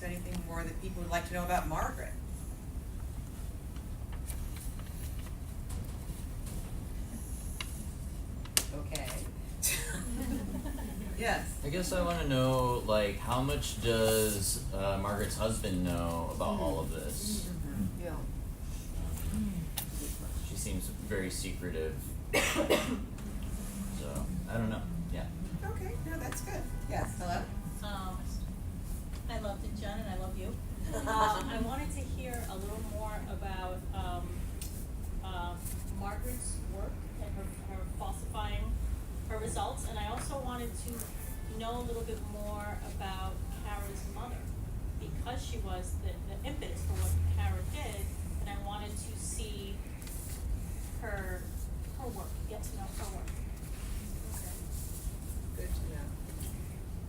there anything more that people would like to know about Margaret? Okay. Yes. I guess I want to know, like, how much does Margaret's husband know about all of this? Yeah. She seems very secretive. So, I don't know. Yeah. Okay, no, that's good. Yes, hello? I loved it, Jen, and I love you. I wanted to hear a little more about Margaret's work and her falsifying her results, and I also wanted to know a little bit more about Kara's mother, because she was the impetus for what Kara did, and I wanted to see her work, get to know her work. Good to know.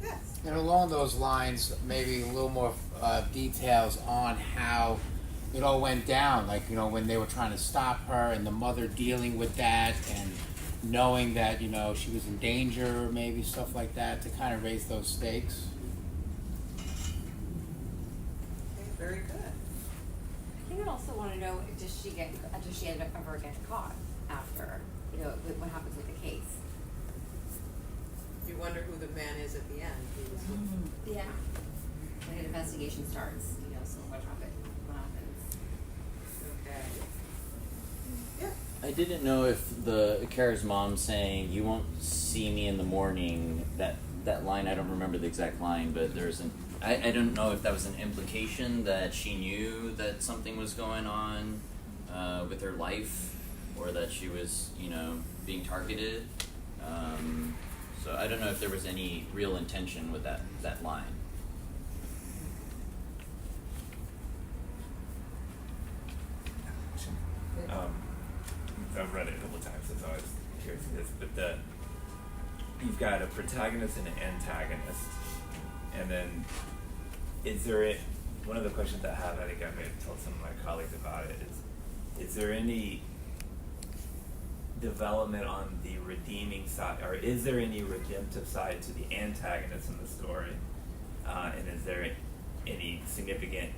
Yes. And along those lines, maybe a little more details on how it all went down, like, you know, when they were trying to stop her and the mother dealing with that and knowing that, you know, she was in danger, maybe stuff like that, to kind of raise those stakes. Okay, very good. I think I'd also want to know, does she end up ever get caught after, you know, what happens with the case? You wonder who the man is at the end. Who was Yeah. When an investigation starts, you know, so what happens? Okay. Yeah. I didn't know if Kara's mom saying, "You won't see me in the morning," that line, I don't remember the exact line, but I don't know if that was an implication that she knew that something was going on with her life, or that she was, you know, being targeted. So I don't know if there was any real intention with that line. I've read it a couple of times, so it's always curious to this. But you've got a protagonist and an antagonist, and then one of the questions I have, I think I may have told some of my colleagues about it, is there any development on the redeeming side, or is there any redemptive side to the antagonist in the story, and is there any significant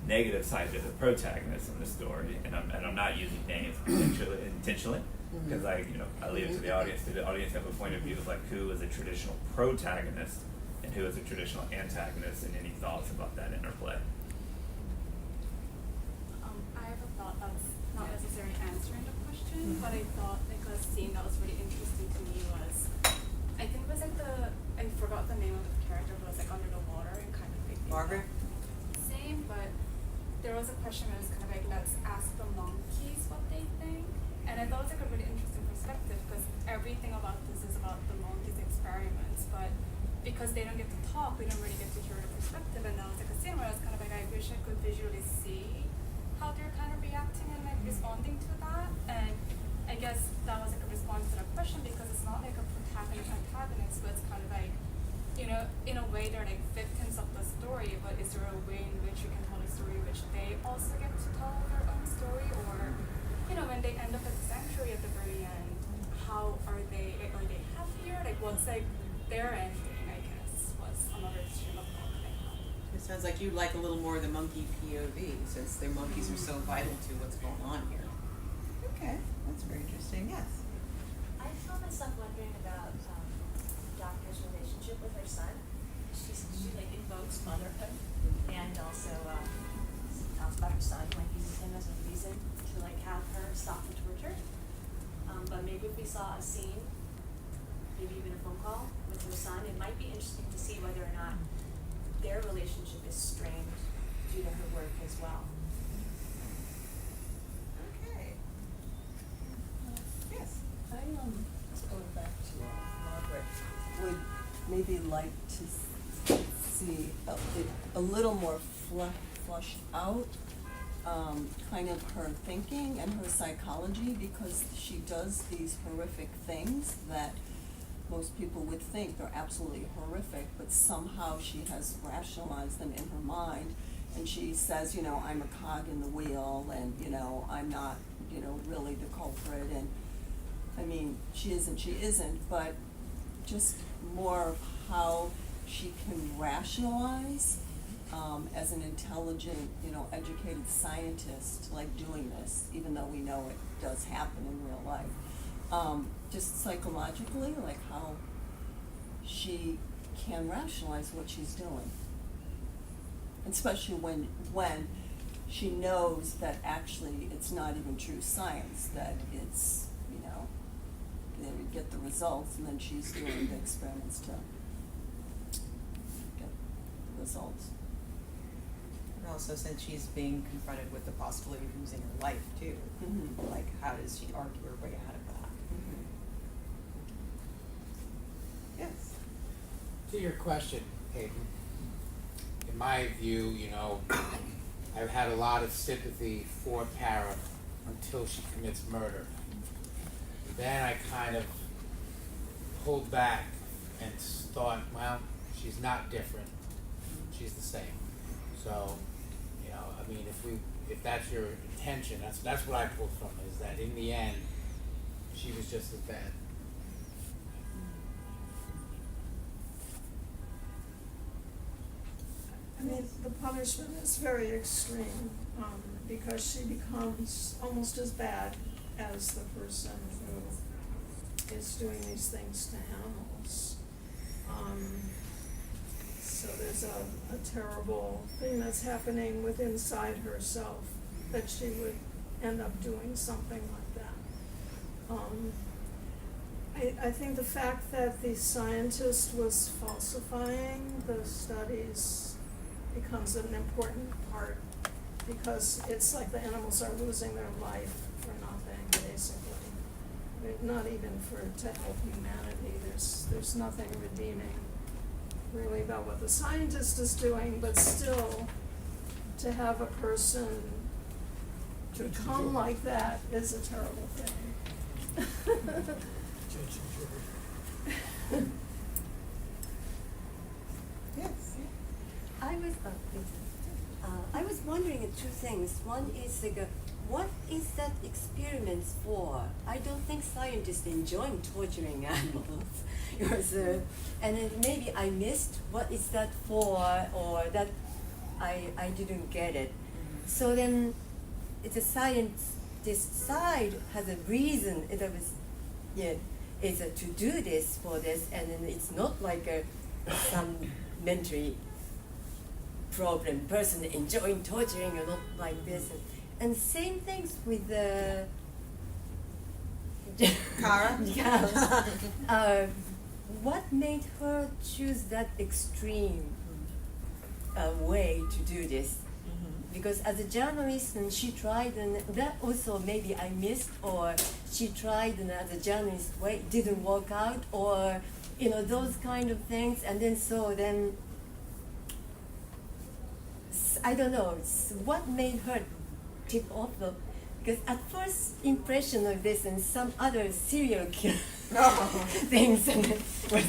negative side to the protagonist in the story? And I'm not using names intentionally, because I leave it to the audience. To the audience have a point of view of like who is a traditional protagonist and who is a traditional antagonist, and any thoughts about that interplay? I have a thought that's not necessarily answering the question, but I thought like a scene that was really interesting to me was, I think it was like I forgot the name of the character, but it was like under the water and kind of like Margaret? same, but there was a question that was kind of like, let's ask the monkeys what they think. And I thought it was like a really interesting perspective, because everything about this is about the monkeys' experiments, but because they don't get to talk, we don't really get to hear the perspective. And that was like a scene where I was kind of like, I wish I could visually see how they're kind of reacting and like responding to that. And I guess that was like a response to the question, because it's not like a protagonist antagonist, but it's kind of like, you know, in a way they're like victims of the story, but is there a way in which you can tell a story in which they also get to tell their own story? Or, you know, when they end up at the sanctuary at the very end, how are they happier? Like, what's like their ending, I guess, was another stream of thought that I had. It sounds like you'd like a little more of the monkey POV, since their monkeys are so vital to what's going on here. Okay, that's very interesting, yes. I found myself wondering about Doctor's relationship with her son. She like invokes motherhood, and also talks about her son, like uses him as a reason to like have her stop the torture. But maybe if we saw a scene, maybe even a phone call with her son, it might be interesting to see whether or not their relationship is strained due to her work as well. Okay. Yes. I just going back to Margaret, would maybe like to see a little more flushed out, kind of her thinking and her psychology, because she does these horrific things that most people would think are absolutely horrific, but somehow she has rationalized them in her mind, and she says, you know, I'm a cog in the wheel, and, you know, I'm not, you know, really the culprit, and I mean, she isn't, but just more of how she can rationalize as an intelligent, educated scientist, like doing this, even though we know it does happen in real life. Just psychologically, like how she can rationalize what she's doing. Especially when she knows that actually it's not even true science, that it's, they would get the results and then she's doing the experiments to get the results. And also, since she's being confronted with the possibility of losing her life too, Mhm. like how does she argue her way out of that? Mhm. Yes. To your question, Hayden, in my view, I've had a lot of sympathy for Kara until she commits murder. Then I kind of pulled back and thought, well, she's not different. She's the same. So, if that's your intention, that's what I pulled from it, is that in the end, she was just as bad. I mean, the punishment is very extreme, because she becomes almost as bad as the person who is doing these things to animals. So there's a terrible thing that's happening within inside herself, that she would end up doing something like that. I think the fact that the scientist was falsifying the studies becomes an important part, because it's like the animals are losing their life for nothing, basically. Not even to help humanity. There's nothing redeeming really about what the scientist is doing, but still to have a person become like that is a terrible thing. Yes. I was wondering two things. One is what is that experiment for? I don't think scientists enjoy torturing animals. And then maybe I missed what is that for, or that I didn't get it. So then, it's a scientist side has a reason. It's to do this for this, and then it's not like some mentally problem person enjoying torturing or not like this. And same things with the Kara? Yeah. What made her choose that extreme way to do this? Because as a journalist, and she tried, and that also maybe I missed, or she tried and as a journalist way didn't work out, or those kind of things, and then I don't know. What made her tip off the? Because at first impression of this and some other serial killer things, and then was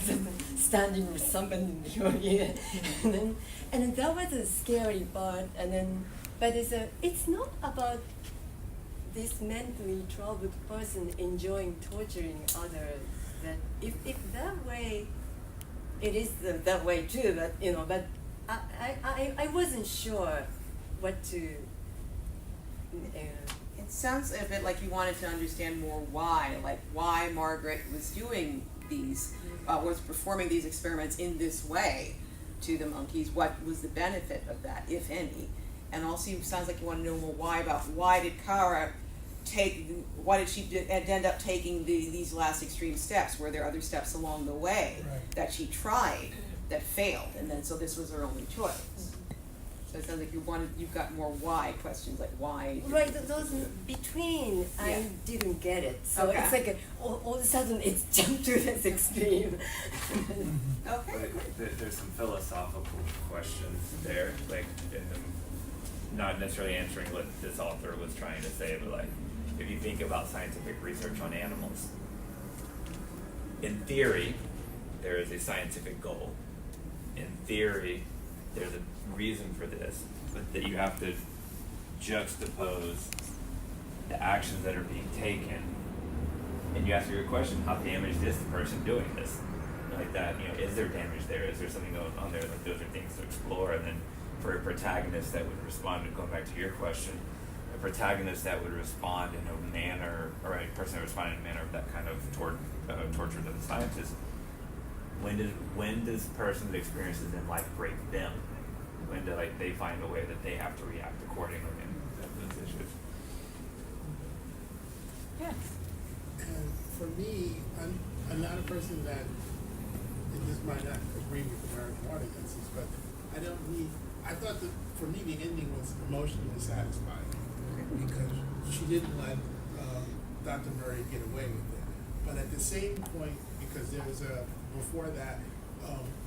standing with somebody in your ear, and then that was a scary part. But it's not about this mentally troubled person enjoying torturing others. That if that way, it is that way too. But I wasn't sure what to. It sounds a bit like you wanted to understand more why Margaret was doing these, was performing these experiments in this way to the monkeys. What was the benefit of that, if any? And also, it sounds like you want to know more why did Kara why did she end up taking these last extreme steps? Were there other steps along the way that she tried that failed, and then so this was her only choice? So it sounds like you've got more why questions, like why. Right, those between, I didn't get it. So Okay. it's like all of a sudden it's jumped to this extreme. Okay. But there's some philosophical questions there, like not necessarily answering what this author was trying to say, but like if you think about scientific research on animals, in theory, there is a scientific goal. In theory, there's a reason for this, but that you have to juxtapose the actions that are being taken, and you ask your question: how damaged is the person doing this? Like that, is there damage there? Is there something going on there? Like those are things to explore, and then for a protagonist that would respond, going back to your question, a protagonist that would respond in a manner, or a person that responded in a manner of that kind of torture to the scientist, when does person that experiences in life break them? When do they find a way that they have to react accordingly in those issues? Yes. And for me, I'm not a person that, and this might not agree with American audiences, but I thought that for me the ending was emotionally satisfying because she didn't let Dr. Murray get away with it. But at the same point, because before that,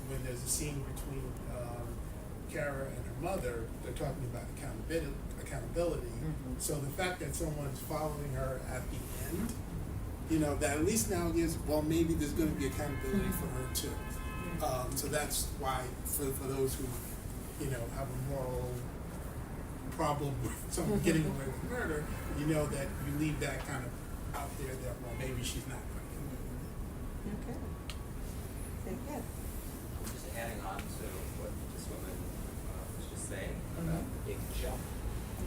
when there's a scene between Kara and her mother, they're talking about accountability. Mm-hmm. So the fact that someone's following her at the end, that at least now gives, well, maybe there's going to be accountability for her too. So that's why, for those who, have a moral problem with someone getting away with murder, that you leave that kind of out there that, well, maybe she's not going to get away. Okay. Thank you. Just adding on to what this woman was just saying about the big jump,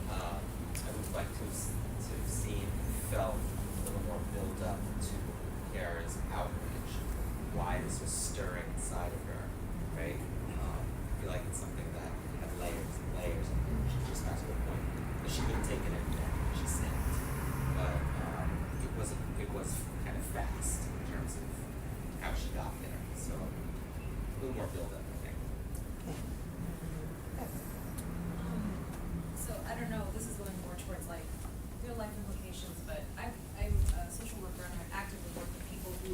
I would like to have seen, felt a little more build up to Kara's outrage, why this was stirring inside of her, right? I feel like it's something that had layers and layers, and she just got to the point that she couldn't take it anymore. She snapped, but it was kind of fast in terms of how she got there. So a little more build up, I think. So I don't know, this is going more towards like real life implications, but I'm a social worker and I actively work with people who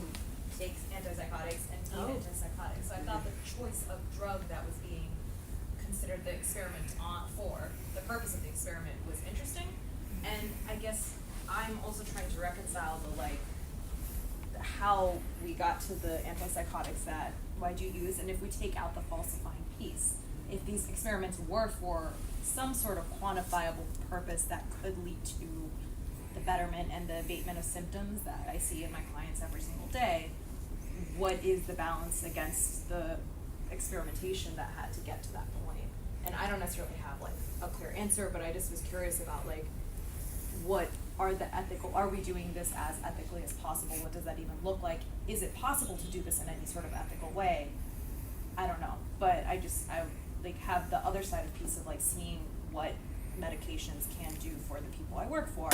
take antipsychotics and need antipsychotics. So I thought the choice of drug that was being considered the experiment for the purpose of the experiment was interesting. And I guess I'm also trying to reconcile the how we got to the antipsychotics that why'd you use, and if we take out the falsifying piece, if these experiments were for some sort of quantifiable purpose that could lead to the betterment and the abatement of symptoms that I see in my clients every single day, what is the balance against the experimentation that had to get to that point? And I don't necessarily have a clear answer, but I just was curious about what are we doing this as ethically as possible? What does that even look like? Is it possible to do this in any sort of ethical way? I don't know, but I have the other side of piece of seeing what medications can do for the people I work for,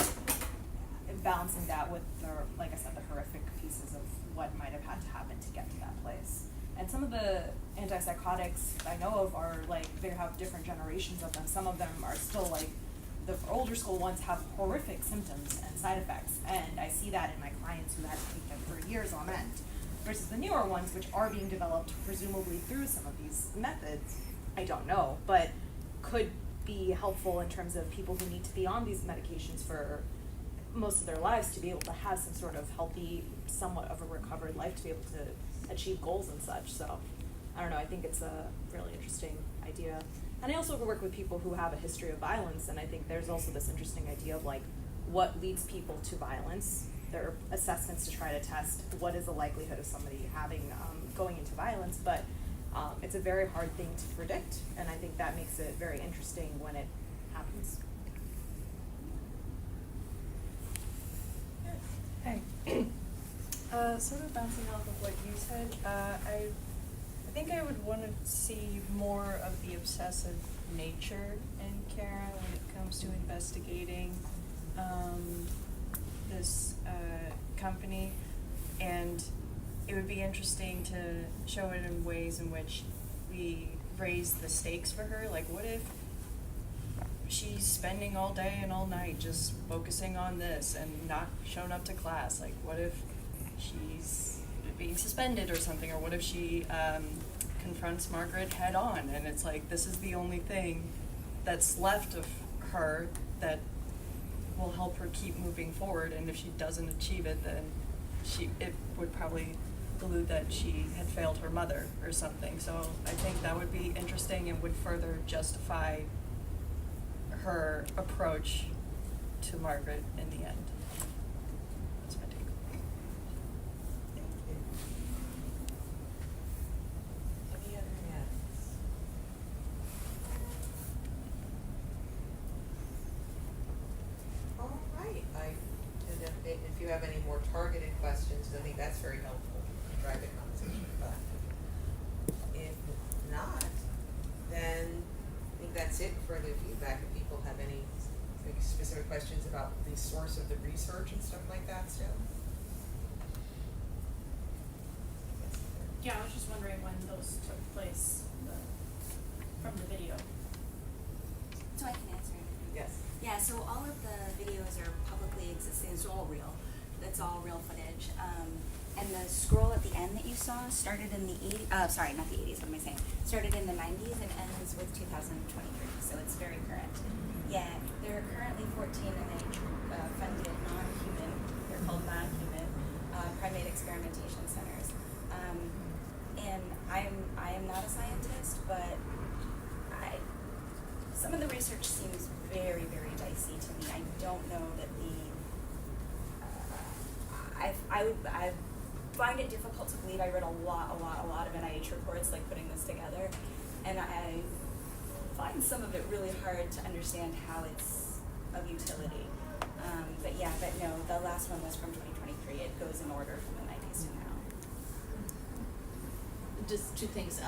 and balancing that with the horrific pieces of what might have had to happen to get to that place. And some of the antipsychotics I know of are they have different generations of them. Some of them are still the older school ones have horrific symptoms and side effects, and I see that in my clients who had to take them for years on end, versus the newer ones, which are being developed presumably through some of these methods, I don't know, but could be helpful in terms of people who need to be on these medications for most of their lives to be able to have some sort of healthy, somewhat of a recovered life to be able to achieve goals and such. So I don't know, I think it's a really interesting idea. And I also work with people who have a history of violence, and I think there's also this interesting idea of what leads people to violence. There are assessments to try to test what is the likelihood of somebody going into violence, but it's a very hard thing to predict, and I think that makes it very interesting when it happens. Hey. Sort of bouncing off of what you said, I think I would want to see more of the obsessive nature in Kara when it comes to investigating this company, and it would be interesting to show it in ways in which we raise the stakes for her. What if she's spending all day and all night just focusing on this and not showing up to class? What if she's being suspended or something, or what if she confronts Margaret head on and it's this is the only thing that's left of her that will help her keep moving forward, and if she doesn't achieve it, then it would probably allude that she had failed her mother or something. So I think that would be interesting and would further justify her approach to Margaret in the end. That's my take. Any other hands? if you have any more targeted questions, I think that's very helpful to drive the conversation. But if not, then I think that's it for the feedback. If people have any maybe specific questions about the source of the research and stuff like that still. Yeah, I was just wondering when those took place, from the video. So I can answer it. Yes. Yeah, so all of the videos are publicly existing, it's all real. That's all real footage. And the scroll at the end that you saw started in the 80s, sorry, not the 80s, what am I saying? Started in the 90s and ends with 2023, so it's very current. Yeah, there are currently 14 NIH funded non-human, they're called non-human, primate experimentation centers. And I am not a scientist, but some of the research seems very, very dicey to me. I don't know that I find it difficult to believe. I read a lot of NIH reports, like putting this together, and I find some of it really hard to understand how it's of utility. But no, the last one was from 2023. It goes in order from the 90s to now. Just two things.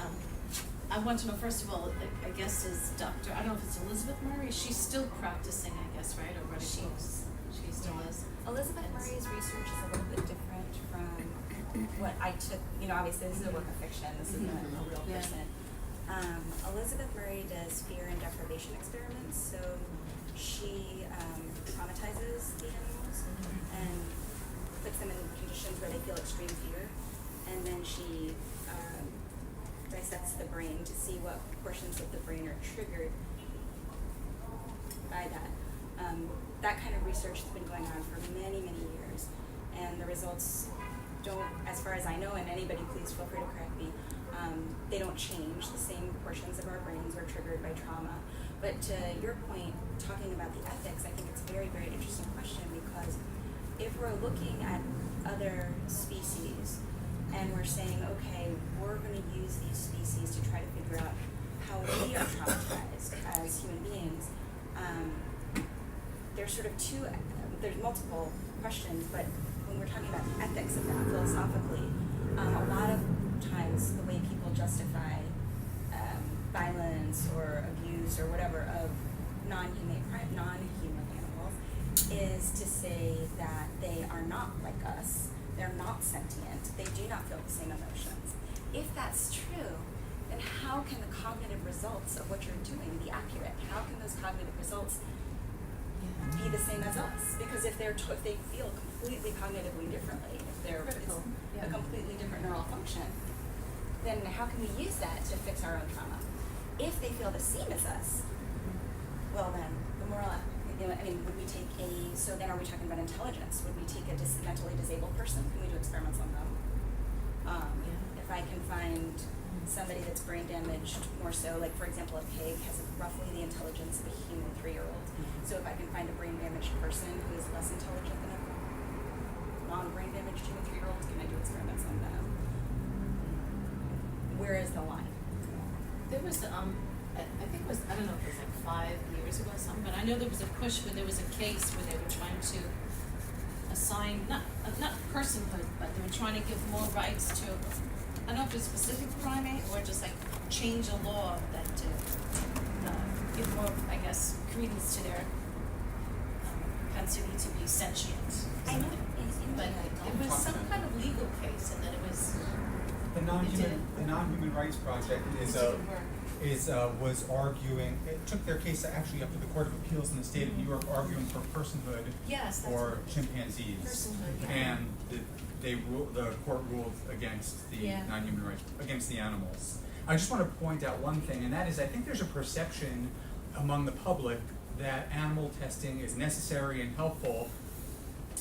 I want to know, first of all, I guess is Dr. I don't know if it's Elizabeth Murray. She's still practicing, I guess, right? Or writing books. She still is. Elizabeth Murray's research is a little bit different from what I took. Obviously this is a work of fiction. This isn't a real person. Elizabeth Murray does fear and deprivation experiments. So she traumatizes the animals and puts them in conditions where they feel extreme fear, and then she dissects the brain to see what portions of the brain are triggered by that. That kind of research has been going on for many, many years, and the results don't, as far as I know, and anybody please feel free to correct me, they don't change. The same portions of our brains are triggered by trauma. But to your point, talking about the ethics, I think it's a very, very interesting question, because if we're looking at other species and we're saying, okay, we're going to use these species to try to figure out how we are traumatized as human beings, there's sort of there's multiple questions, but when we're talking about the ethics of that philosophically, a lot of times the way people justify violence or abuse or whatever of non-human animals is to say that they are not like us, they're not sentient, they do not feel the same emotions. If that's true, then how can the cognitive results of what you're doing be accurate? How can those cognitive results be the same as us? Because if they feel completely cognitively differently, if they're a completely different neural function, then how can we use that to fix our own trauma? If they feel the same as us, well then, the moral, would we take so then are we talking about intelligence? Would we take a mentally disabled person? Can we do experiments on them? If I can find somebody that's brain damaged more so, like for example, a pig has roughly the intelligence of a human 3-year-old. So if I can find a brain damaged person who is less intelligent than a non-brain damaged human 3-year-old, can I do experiments on them? Where is the line? There was, I think it was, I don't know if it was like 5 years ago or something, but I know there was a push where there was a case where they were trying to assign, not personhood, but they were trying to give more rights to, I don't know if it's a specific primate or just like change a law that to give more, I guess, credence to their propensity to be sentient. I know. But it was some kind of legal case, and then it was. The non-human rights project was arguing. It took their case actually up to the Court of Appeals in the state of New York, arguing for personhood for chimpanzees, and the court ruled against the non-human rights, against the animals. I just want to point out one thing, and that is I think there's a perception among the public that animal testing is necessary and helpful,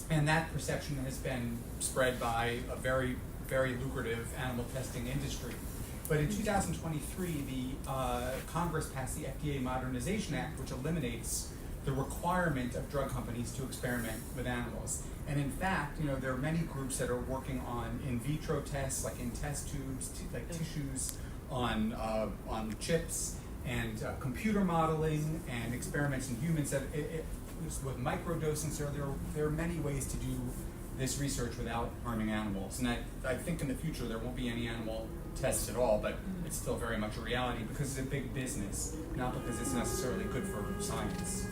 and that perception has been spread by a very, very lucrative animal testing industry. But in 2023, the Congress passed the FDA Modernization Act, which eliminates the requirement of drug companies to experiment with animals. And in fact, there are many groups that are working on in vitro tests, like in test tubes, like tissues, on chips, and computer modeling, and experiments in humans. That with microdosing, so there are many ways to do this research without harming animals. And I think in the future there won't be any animal tests at all, but it's still very much a reality because it's a big business, not because it's necessarily good for science.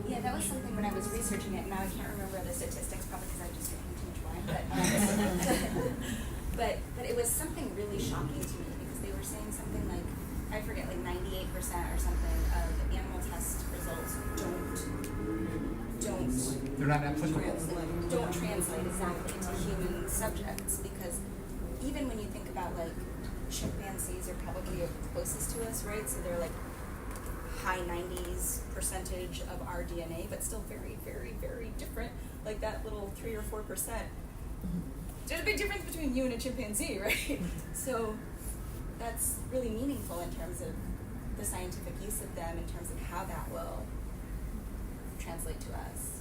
Yeah, that was something when I was researching it. Now I can't remember the statistics, probably because I just drank too much wine. But but it was something really shocking to me because they were saying something like, I forget, like 98% or something of animal test results They're not applicable. don't translate exactly to human subjects, because even when you think about like chimpanzees are probably the closest to us, right? So they're like high 90s percentage of our DNA, but still very, very, very different. Like that little 3 or 4%. There's a big difference between you and a chimpanzee, right? So that's really meaningful in terms of the scientific use of them, in terms of how that will translate to us.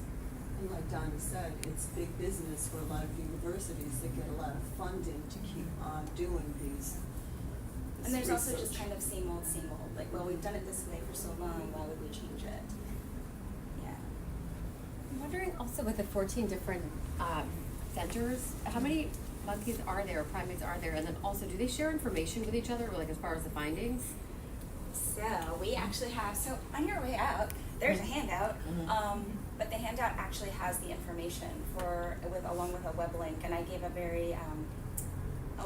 And like Donna said, it's big business for a lot of universities that get a lot of funding to keep on doing these. And there's also research. just kind of same old, like, well, we've done it this way for so long, why would we change it? Yeah. I'm wondering also with the 14 different centers, how many monkeys are there, primates are there, and then also do they share information with each other, like as far as the findings? So we actually have, so on your way out, there's a handout, but the handout actually has the information along with a web link, and I gave a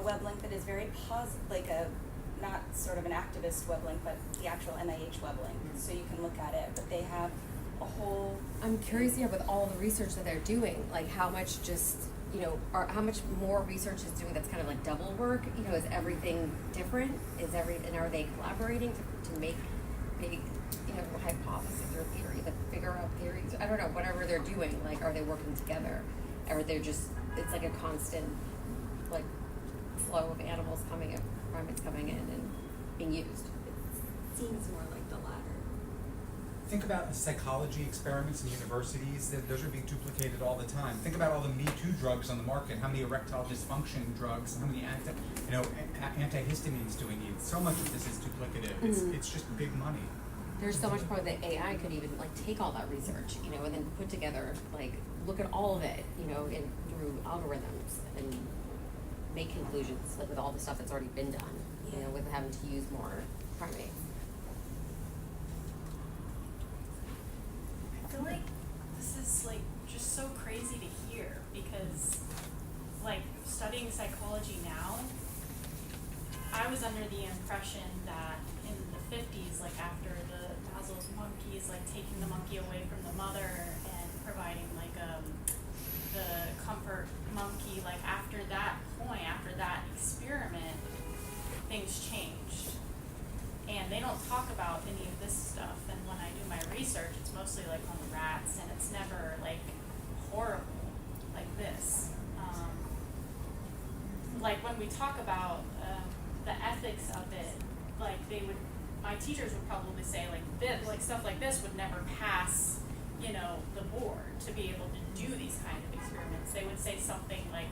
web link that is very not sort of an activist web link, but the actual NIH web link, so you can look at it. But they have a whole. I'm curious here with all the research that they're doing, like how much how much more research is doing that's kind of like double work? Is everything different? And are they collaborating to make big, hypotheses or theory, that figure out theories? I don't know, whatever they're doing, like are they working together? Or they're just, it's like a constant, like, flow of animals coming in, primates coming in and being used? It seems more like the latter. Think about the psychology experiments in universities, those are being duplicated all the time. Think about all the Me Too drugs on the market, how many erectile dysfunction drugs, how many antihistamines do we need? So much of this is duplicative. It's just big money. There's so much more that AI could even take all that research, and then put together, look at all of it, through algorithms and make conclusions, with all the stuff that's already been done, with having to use more primates. I feel like this is just so crazy to hear, because studying psychology now, I was under the impression that in the 50s, after the Maslow's monkeys, taking the monkey away from the mother and providing the comfort monkey, after that point, after that experiment, things changed. And they don't talk about any of this stuff, and when I do my research, it's mostly on the rats, and it's never horrible like this. When we talk about the ethics of it, my teachers would probably say stuff like this would never pass, the board to be able to do these kind of experiments. They would say something like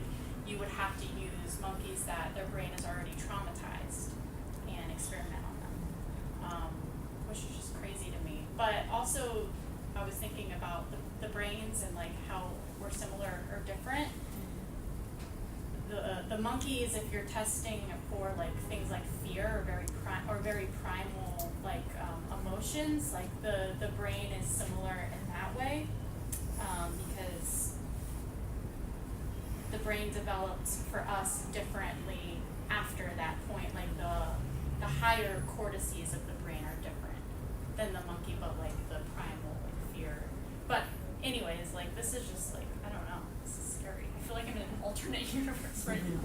you would have to use monkeys that their brain is already traumatized and experiment on them, which is just crazy to me. But also, I was thinking about the brains and how we're similar or different. The monkeys, if you're testing for things like fear or very primal emotions, the brain is similar in that way, because the brain developed for us differently after that point. The higher cortices of the brain are different than the monkey, but the primal fear. But anyways, this is just I don't know. This is scary. I feel like I'm in an alternate universe right now.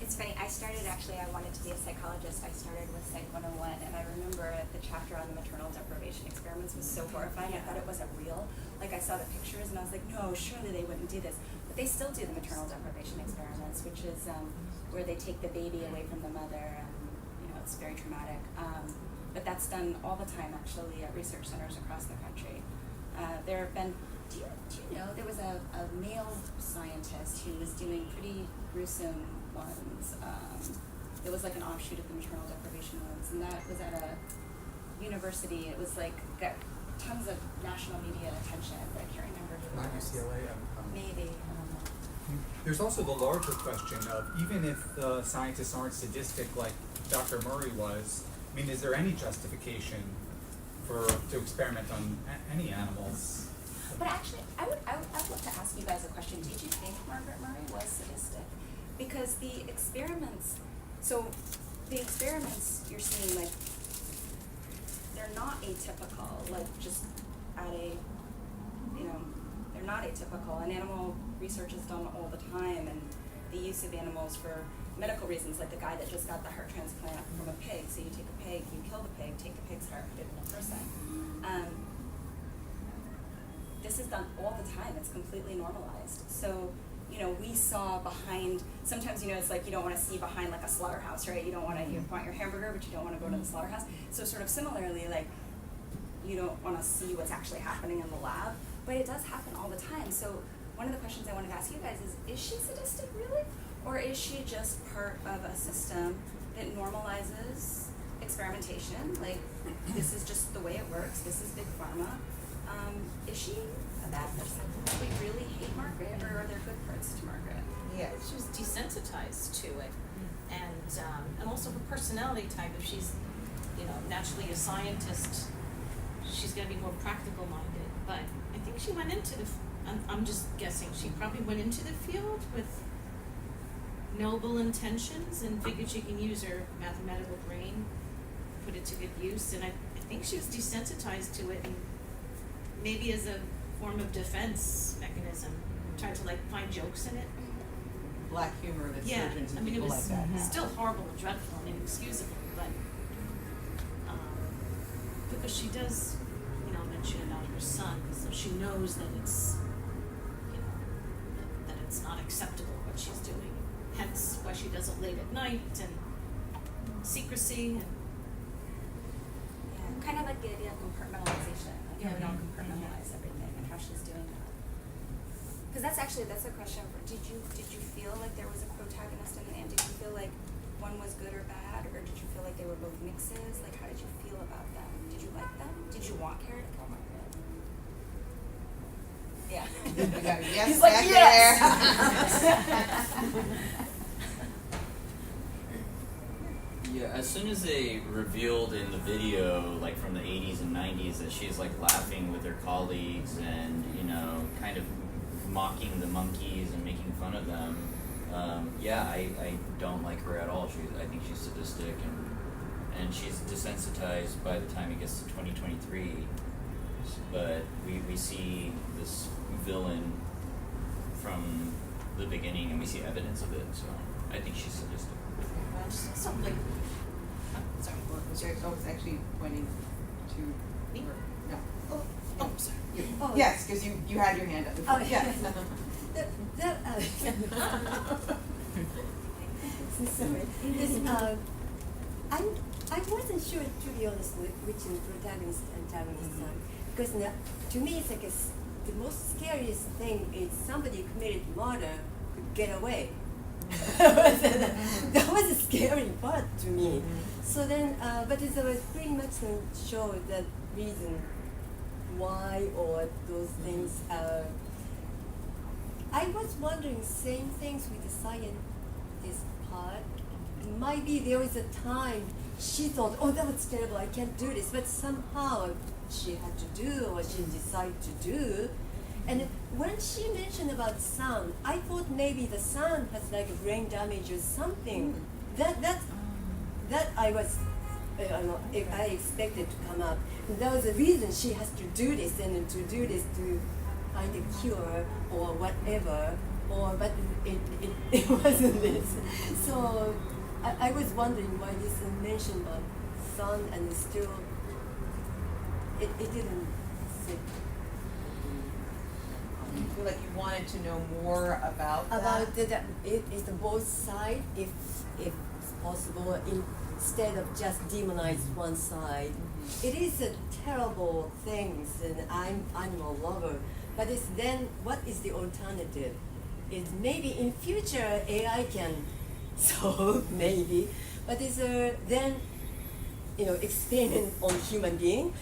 It's funny, I wanted to be a psychologist. I started with Psych 101, and I remember the chapter on the maternal deprivation experiments was so horrifying. I thought it wasn't real. I saw the pictures, and I was like, no, surely they wouldn't do this. But they still do the maternal deprivation experiments, which is where they take the baby away from the mother, and it's very traumatic. But that's done all the time, actually, at research centers across the country. There have been, do you know, there was a male scientist who was doing pretty gruesome ones. It was an offshoot of the maternal deprivation ones, and that was at a university. It was got tons of national media attention, but I can't remember who it Not was. UCLA, maybe, I don't know. There's also the larger question of, even if the scientists aren't sadistic like Dr. Murray was, I mean, is there any justification to experiment on any animals? But actually, I would love to ask you guys a question. Did you think Margaret Murray was sadistic? Because the experiments you're seeing, like, they're not atypical, like just they're not atypical. And animal research is done all the time, and the use of animals for medical reasons, like the guy that just got the heart transplant from a pig. So you take a pig, you kill the pig, take the pig's heart, put it in a person. This is done all the time. It's completely normalized. So, we saw behind, sometimes, it's like you don't want to see behind like a slaughterhouse, right? You want your hamburger, but you don't want to go to the slaughterhouse. So sort of similarly, like, you don't want to see what's actually happening in the lab, but it does happen all the time. So one of the questions I wanted to ask you guys is she sadistic really? Or is she just part of a system that normalizes experimentation? Like, this is just the way it works. This is big pharma. Is she a bad person? Do we really hate Margaret, or are there good parts to Margaret? Yeah. She was desensitized to it, and also her personality type. If she's, naturally a scientist, she's going to be more practical minded. But I think she went into I'm just guessing. She probably went into the field with noble intentions and figured she can use her mathematical brain, put it to good use. And I think she was desensitized to it, and maybe as a form of defense mechanism, tried to find jokes in it. Black humor that Yeah, surgeons and I mean, it people was like that. still horrible and dreadful and inexcusable, but because she does, mention about her son, so she knows that it's, that it's not acceptable what she's doing. Hence why she does it late at night and secrecy and. Yeah, kind of like the idea of compartmentalization. Like how we don't compartmentalize everything, and how she's doing that. Because that's a question for, did you feel like there was a protagonist in the end? Did you feel like one was good or bad, or did you feel like they were both mixes? Like, how did you feel about them? Did you like them? Did you want Kara to kill Margaret? Yeah. You got a yes He's like, back yes! Yeah, as soon as they revealed in the video, like from the 80s and 90s, that she's laughing with her colleagues and, kind of mocking the monkeys and making fun of them, I don't like her at all. I think she's sadistic, and she's desensitized by the time it gets to 2023. But we see this villain from the beginning, and we see evidence of it. So I think she's sadistic. Something. Sorry. Oh, it's actually pointing to Me? No. Oh, sorry. You. Oh. Yes, because you had your hand up before. Oh, Yes. Sorry. I wasn't sure, to be honest, which is protagonist and antagonist are. Because to me, it's like the most scariest thing is somebody committed murder could get away. That was a scary part to me. So then, but it was pretty much show that reason why or those things. I was wondering same things with the scientist part. Maybe there was a time she thought, oh, that was terrible, I can't do this, but somehow she had to do or she decided to do. And when she mentioned about sound, I thought maybe the sound has like a brain damage or something. That I was, I expected to come up. And that was the reason she has to do this and to do this to find a cure or whatever. But it wasn't this. So I was wondering why this mention about sound and still it didn't fit. You feel like you wanted to know more about that? About it's both sides, if it's possible, instead of just demonize one side. It is a terrible thing, and I'm animal lover. But it's then, what is the alternative? It's maybe in future AI can solve, maybe. But it's then experiment on human being,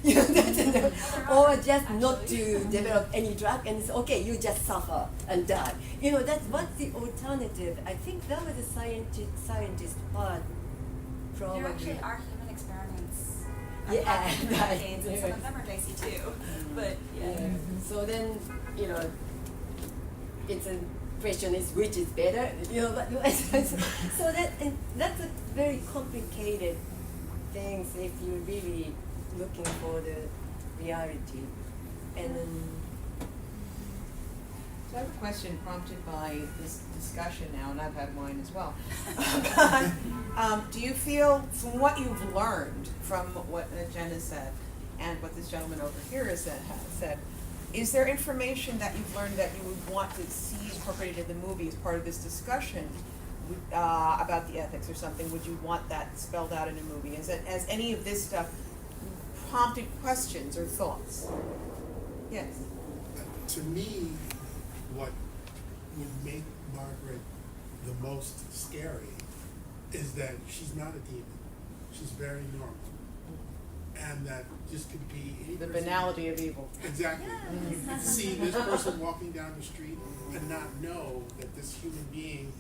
or just not to develop any drug and say, okay, you just suffer and die. That's what's the alternative. I think that was a scientist part, probably. There actually are human experiments. Yeah, I've had right. decades, and some of them are dicey too. But yeah. So then, it's a question is which is better, so that's a very complicated things if you're really looking for the reality. And then, So I have a question prompted by this discussion now, and I've had mine as well. Do you feel, from what you've learned from what Jenna said and what this gentleman over here has said, is there information that you've learned that you would want to see incorporated in the movie as part of this discussion about the ethics or something? Would you want that spelled out in a movie? Has any of this stuff prompted questions or thoughts? Yes. To me, what would make Margaret the most scary is that she's not a demon. She's very normal. And that just could be any The person. banality of evil. Exactly. You could see this person walking down the street and not know that this human being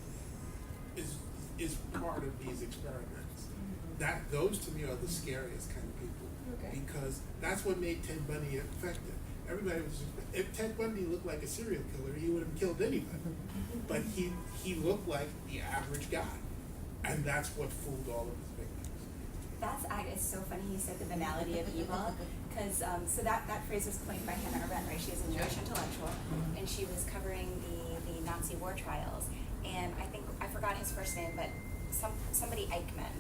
is part of these experiments. Those to me are the scariest kind of people. Okay. Because that's what made Ted Bundy effective. Everybody was, if Ted Bundy looked like a serial killer, he would have killed anybody. But he looked like the average guy. And that's what fooled all of his victims. It's so funny you said the banality of evil, because so that phrase was coined by Hannah Arendt, right? She is a Jewish intellectual, and she was covering the Nazi war trials. And I forgot his first name, but somebody Eichmann.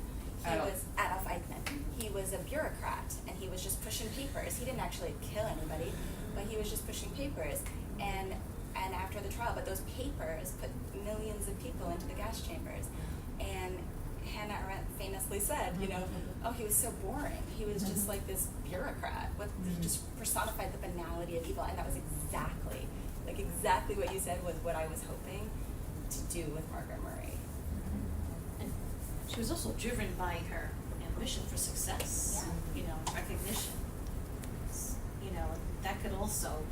Adolf Eichmann. He was a bureaucrat, and he was just pushing papers. He didn't actually kill anybody, but he was just pushing papers. And after the trial, but those papers put millions of people into the gas chambers. And Hannah Arendt famously said, oh, he was so boring. He was just like this bureaucrat. He just personified the banality of evil, and that was exactly what you said was what I was hoping to do with Margaret Murray. And she was also driven by her ambition for success, recognition. That could also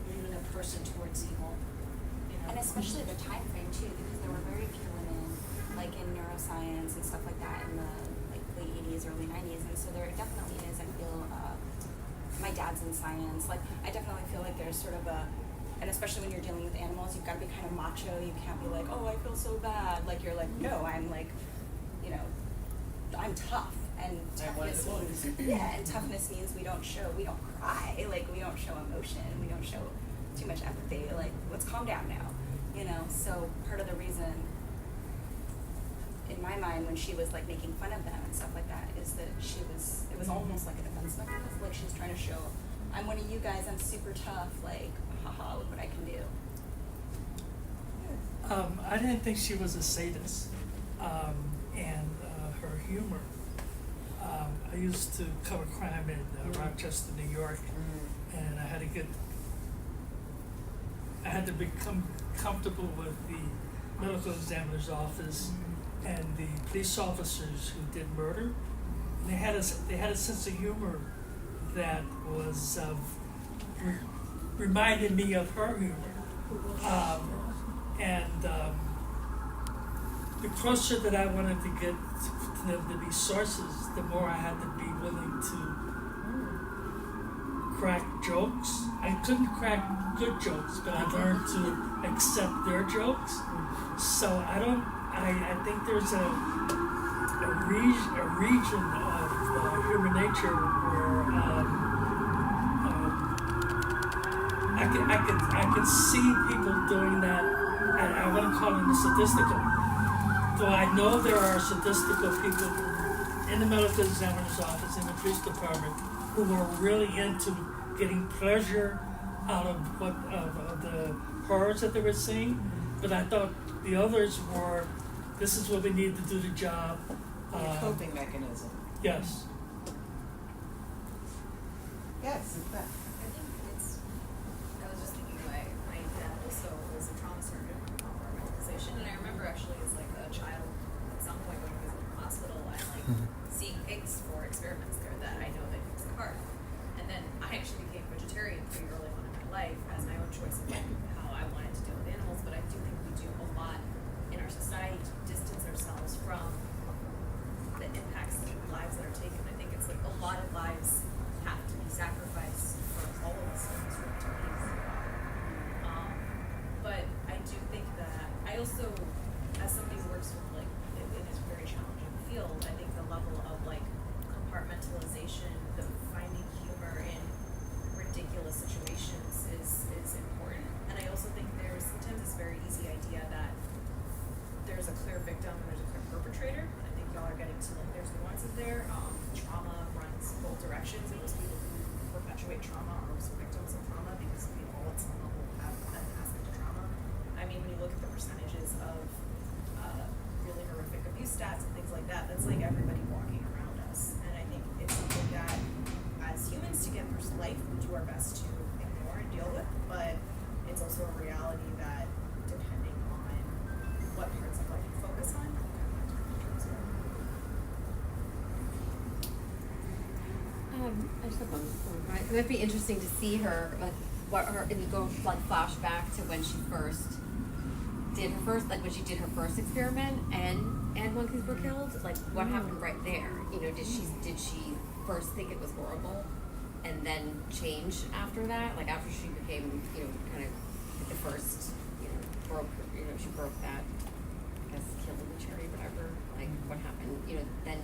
lead a person towards evil. And especially the time frame too, because there were very few women like in neuroscience and stuff like that in the late 80s, early 90s, and so there definitely is, I feel, my dad's in science, I definitely feel like there's sort of and especially when you're dealing with animals, you've got to be kind of macho. You can't be like, oh, I feel so bad. You're like, no, I'm I'm tough. And toughness means we don't cry, we don't show emotion, we don't show too much empathy, let's calm down now, so part of the reason, in my mind, when she was making fun of them and stuff like that, is that it was almost like a defense mechanism, she was trying to show, I'm one of you guys, I'm super tough, haha, look what I can do. I didn't think she was a sadist, and her humor. I used to cover crime in Rochester, New York, and I had to become comfortable with the medical examiner's office and the police officers who did murder. And they had a sense of humor that was reminded me of her humor. The closer that I wanted to get to them to be sources, the more I had to be willing to crack jokes. I couldn't crack good jokes, but I learned to accept their jokes. So I think there's a region of human nature where I could see people doing that, and I want to call them sadistical. So I know there are sadistical people in the medical examiner's office, in the police department, who are really into getting pleasure out of the horrors that they were seeing. But I thought the others were, this is what we need to do the job. A coping mechanism. Yes. Yes, it's that. I think I was just thinking my dad also was a trauma surgeon for organization, and I remember actually as a child, at some point when he was in the hospital, seeing pigs for experiments. taken. I think it's like a lot of lives have to be sacrificed for all of us in this room to be who we are. But I do think that I also, as somebody who works with like in this very challenging field, I think the level of like compartmentalization, the finding humor in ridiculous situations is important. And I also think there's sometimes this very easy idea that there's a clear victim and there's a clear perpetrator. And I think y'all are getting to like there's nuances there. Trauma runs both directions, and most people who perpetuate trauma are also victims of trauma because we all at some level have an aspect of trauma. I mean, when you look at the percentages of really horrific abuse stats and things like that, that's like everybody walking around us. And I think it's something that as humans to get through life, we do our best to ignore and deal with, but it's also a reality that depending on what parts of life you focus on, I just have one. Right, it might be interesting to see her, like, what her, if you go like flashback to when she first did her first, like when she did her first experiment and monkeys were killed. Like, what happened right there? You know, did she first think it was horrible, and then change after that? Like after she became, you know, kind of like the first, you know, she broke that, I guess, killing the cherry, whatever. Like what happened? You know, then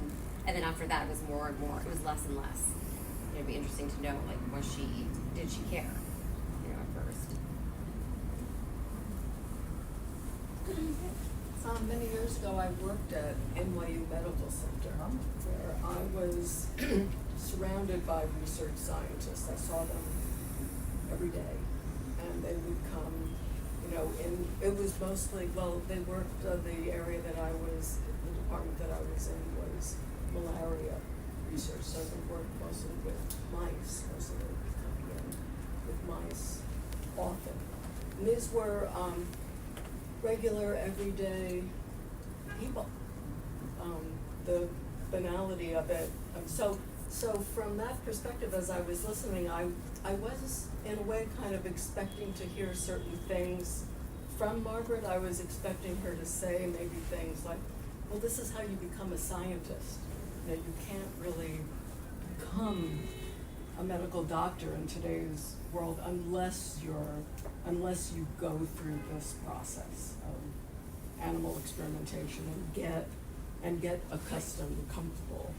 and then after that it was more and more. It was less and less. It'd be interesting to know, like, did she care, you know, at first? Many years ago, I worked at NYU Medical Center, where I was surrounded by research scientists. I saw them every day, and they would come, you know, it was mostly, well, they worked, the area that I was, the department that I was in was malaria research, so they worked mostly with mice, mostly coming in with mice often. And these were regular, everyday people. The banality of it. So from that perspective, as I was listening, I was in a way kind of expecting to hear certain things from Margaret. I was expecting her to say maybe things like, well, this is how you become a scientist. You know, you can't really become a medical doctor in today's world unless you go through this process of animal experimentation and get accustomed and comfortable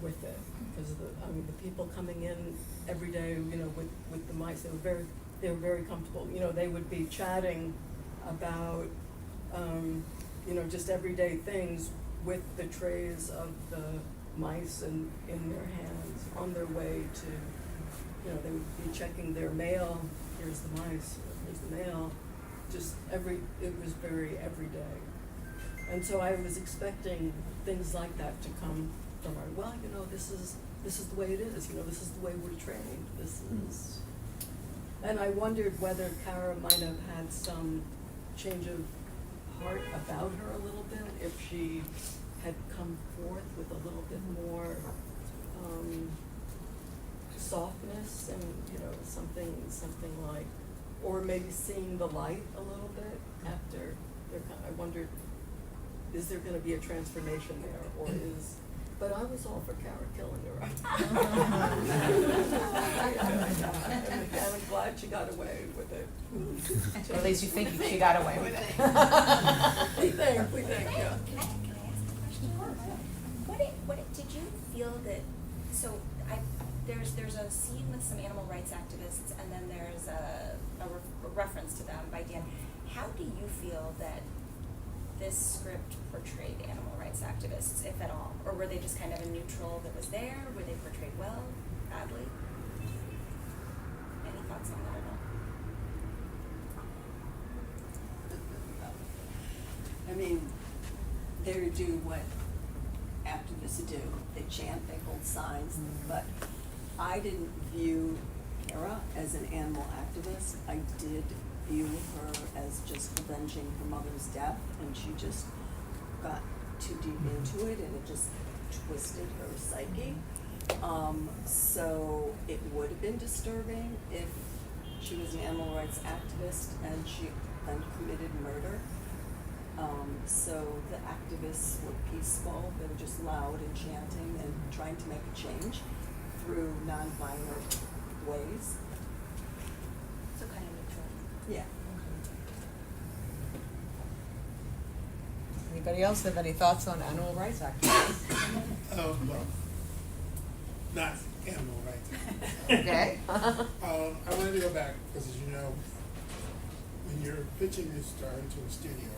with it. Because the people coming in every day, you know, with the mice, they were very comfortable. You know, they would be chatting about you know, just everyday things with the trays of the mice in their hands on their way to, you know, they would be checking their mail. Here's the mice, here's the mail. Just it was very everyday. And so I was expecting things like that to come from our, well, you know, this is the way it is, you know, this is the way we're trained, this is. And I wondered whether Kara might have had some change of heart about her a little bit, if she had come forth with a little bit more softness and, you know, something like, or maybe seeing the light a little bit after I wondered, is there gonna be a transformation there, or is, but I was all for Kara killing her. And I'm glad she got away with it. Or at least you think she got away with it. We think, yeah. Can I ask a question? What did you feel that, so there's a scene with some animal rights activists, and then there's a reference to them by Dan. How do you feel that this script portrayed animal rights activists, if at all? Or were they just kind of a neutral that was there? Were they portrayed well, badly? Any thoughts on that at all? I mean, they do what activists do. They chant, they hold signs, but I didn't view Kara as an animal activist. I did view her as just avenging her mother's death, and she just got too deep into it, and it just twisted her psyche. So it would have been disturbing if she was an animal rights activist and she then committed murder. So the activists were peaceful, they were just loud and chanting and trying to make a change through nonviolent ways. So kind of neutral. Yeah. Anybody else have any thoughts on animal rights activists? Well, not animal rights. Okay. I wanted to go back because, as you know, when you're pitching your star into a studio,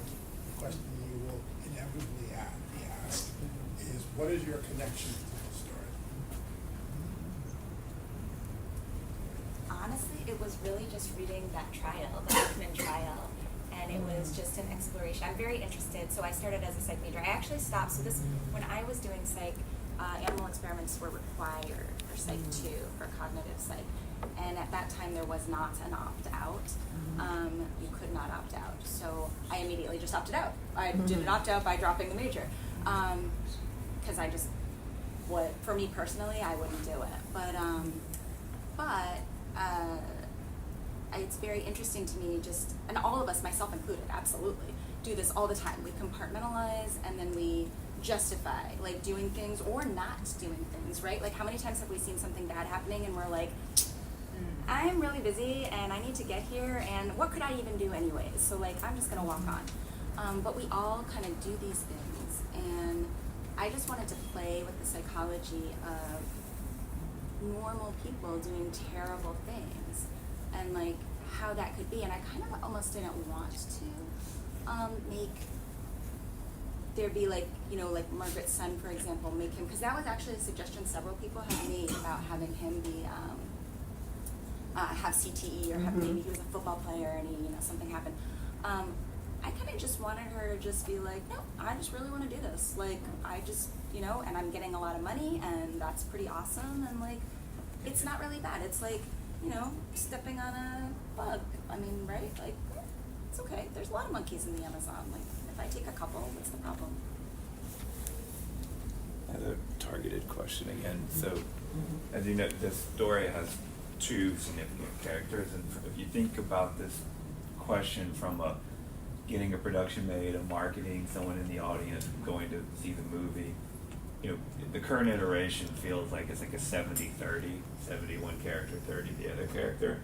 the question you will inevitably be asked is, what is your connection to the story? Honestly, it was really just reading that trial, the Hickman trial, and it was just an exploration. I'm very interested, so I started as a psych major. I actually stopped, so this, when I was doing psych, animal experiments were required for psych 2, for cognitive psych, and at that time there was not an opt-out. You could not opt out, so I immediately just opted out. I did an opt-out by dropping the major, because I just, for me personally, I wouldn't do it. But it's very interesting to me, just, and all of us, myself included, absolutely, do this all the time. We compartmentalize and then we justify, like, doing things or not doing things, right? Like, how many times have we seen something bad happening and we're like, I'm really busy and I need to get here, and what could I even do anyways? So, like, I'm just gonna walk on. But we all kind of do these things, and I just wanted to play with the psychology of normal people doing terrible things, and like how that could be. And I kind of almost didn't want to make there be, like, you know, like Margaret's son, for example, make him, because that was actually a suggestion several people had made about having him be have CTE, or have maybe he was a football player and he, you know, something happened. I kind of just wanted her to just be like, no, I just really want to do this. Like, I just, you know, and I'm getting a lot of money, and that's pretty awesome. And like, it's not really bad. It's like, you know, stepping on a bug. I mean, right? Like, it's okay. There's a lot of monkeys in the Amazon. Like, if I take a couple, what's the problem? Another targeted question again. So, as you know, this story has 2 significant characters, and if you think about this question from getting a production made, a marketing, someone in the audience going to see the movie, you know, the current iteration feels like it's like a 70-30, 71 character, 30 the other character.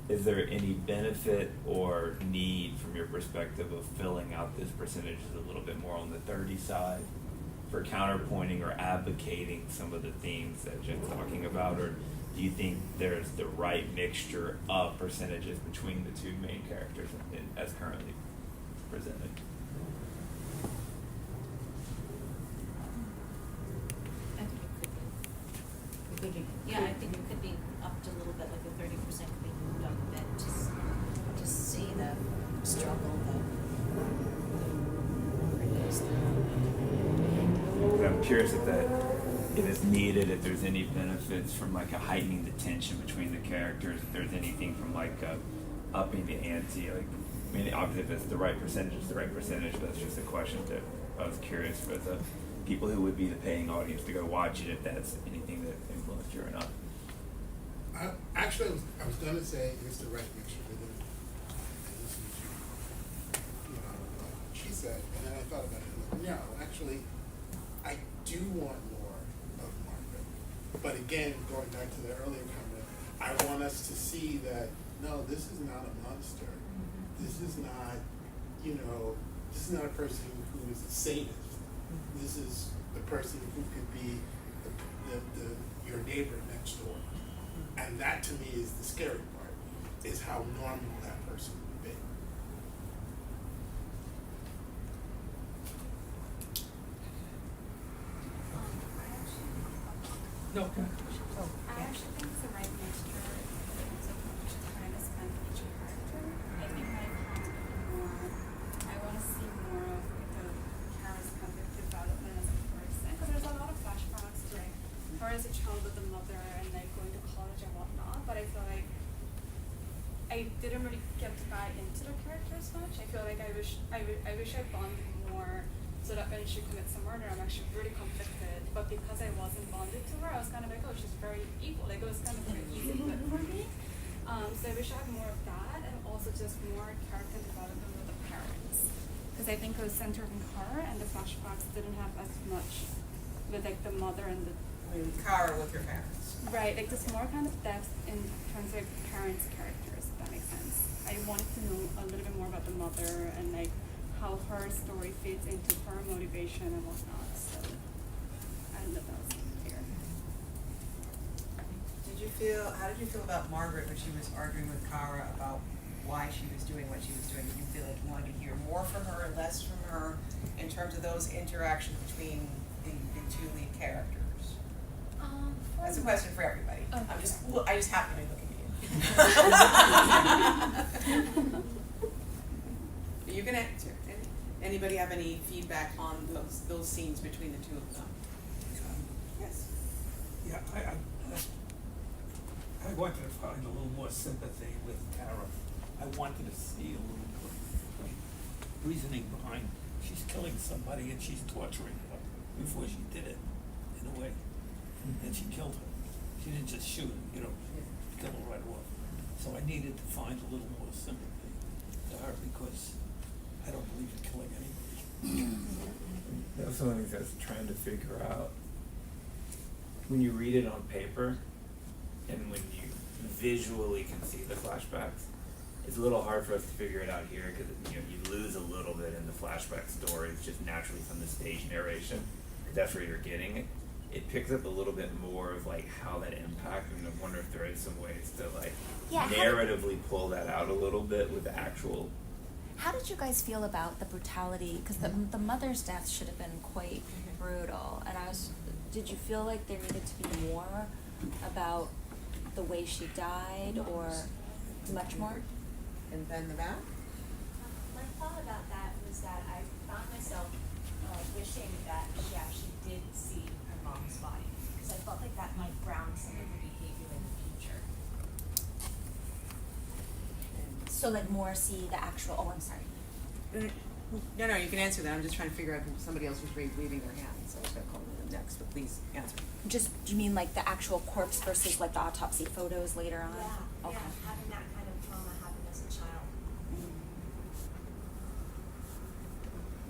Is there any benefit or need from your perspective of filling out this percentage a little bit more on the 30 side for counterpointing or advocating some of the themes that Jen's talking about, or do you think there's the right mixture of percentages between the 2 main characters as currently presented? I think it could be. Yeah, I think it could be upped a little bit, like the 30% could be moved up a bit, to see the struggle that goes through. But I'm curious if it is needed, if there's any benefits from like a heightening the tension between the characters, if there's anything from like upping the ante. Like, I mean, obviously if it's the right percentage, it's the right percentage, but that's just a question that I was curious for the people who would be the paying audience to go watch it, if that's anything that influenced you or not. Actually, I was going to say it's the right mixture, but then I listened to, you know, what she said, and then I thought about it. And no, actually, I do want more of Margaret. But again, going back to the earlier comment, I want us to see that, no, this is not a monster. This is not, you know, this is not a person who is a sadist. This is the person who could be your neighbor next door. And that, to me, is the scary part, is how normal that person would be. No. I actually think it's the right mixture because of how much time is spent with each character. I think I want to see more of the Kara's kind of development as a person, because there's a lot of flashbacks to like her as a child with the mother and like going to college and whatnot. But I feel like I didn't really get to buy into the character as much. I feel like I wish I bonded more, so that when she commits a murder, I'm actually really conflicted. But because I wasn't bonded to her, I was kind of like, oh, she's very evil. Like, it was kind of very easy fit for me. So I wish I had more of that, and also just more character development with the parents. because I think it was centered in her, and the flashbacks didn't have as much with like the mother and the Kara with your parents. right, like there's more kind of depth in terms of parents' characters, if that makes sense. I wanted to know a little bit more about the mother and like how her story fits into her motivation and whatnot. So I don't know if that was clear. How did you feel about Margaret when she was arguing with Kara about why she was doing what she was doing? Did you feel like you wanted to hear more from her or less from her in terms of those interactions between the two lead characters? That's a question for everybody. Okay. I just happen to be looking at you. You can answer. Anybody have any feedback on those scenes between the two of them? Yes. Yeah, I wanted to find a little more sympathy with Tara. I wanted to see a little more reasoning behind, she's killing somebody and she's torturing her before she did it, in a way. And she killed her. She didn't just shoot her, kill her right off. So I needed to find a little more sympathy to her because I don't believe in killing anybody. That was one of the things I was trying to figure out. When you read it on paper, and when you visually can see the flashbacks, it's a little hard for us to figure it out here because you lose a little bit in the flashback stories just naturally from the stage narration. Because that's where you're getting it. It picks up a little bit more of like how that impacted, and I wonder if there is some ways to like narratively pull that out a little bit with the actual. How did you guys feel about the brutality? Because the mother's death should have been quite brutal, and did you feel like there needed to be more about the way she died, or much more? And then the back? My thought about that was that I found myself wishing that she actually did see her mom's body, because I felt like that might ground some of the behavior in the future. So like more see the actual. Oh, I'm sorry. No, you can answer that. I'm just trying to figure out if somebody else was waving their hand, so I was going to call them next, but please answer. Just do you mean like the actual corpse versus like the autopsy photos later on? Yeah, Okay. yeah, having that kind of trauma happen as a child.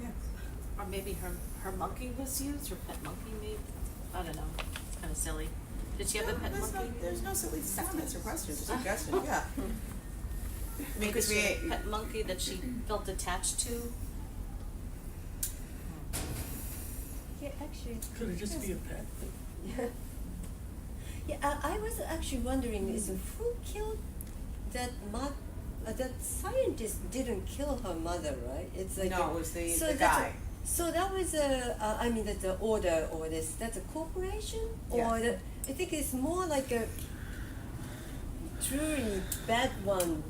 Yes. Or maybe her monkey was used, her pet monkey maybe, I don't know, it's kind of silly. Did she have a pet monkey? There's no silly comments or questions, it's a suggestion, yeah. Maybe Because she had a pet monkey that she felt attached to. Yeah, actually. Could it just be a pet? Yeah, I was actually wondering is who killed that that scientist didn't kill her mother, right? It's like No, it was the that's guy. So that was I mean that's the order or that's a corporation or Yes. I think it's more like a truly bad one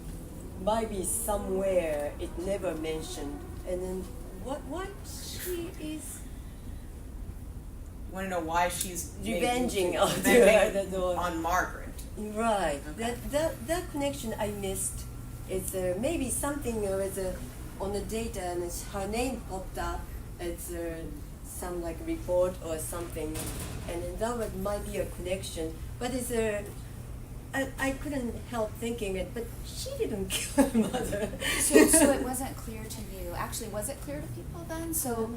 might be somewhere it never mentioned, and then what she is Want to know why she's revenging on revenging the daughter. on Margaret. Right. Okay. That connection I missed. It's maybe something with on the data and it's her name popped up. It's some like report or something, and then that might be a connection. But it's I couldn't help thinking it. But she didn't kill her mother. So it wasn't clear to you. Actually, was it clear to people then? So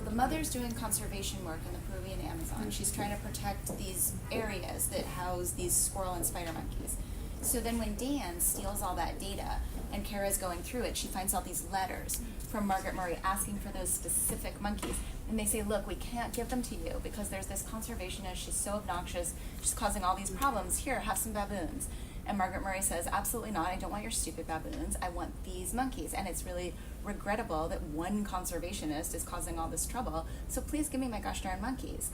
the mother's doing conservation work in the Peruvian Amazon. She's trying to protect these areas that house these squirrel and spider monkeys. So then when Dan steals all that data and Kara's going through it, she finds all these letters from Margaret Murray asking for those specific monkeys. And they say, look, we can't give them to you because there's this conservationist, she's so obnoxious, she's causing all these problems. Here, have some baboons. And Margaret Murray says, absolutely not, I don't want your stupid baboons, I want these monkeys. And it's really regrettable that one conservationist is causing all this trouble, so please give me my gosh darn monkeys.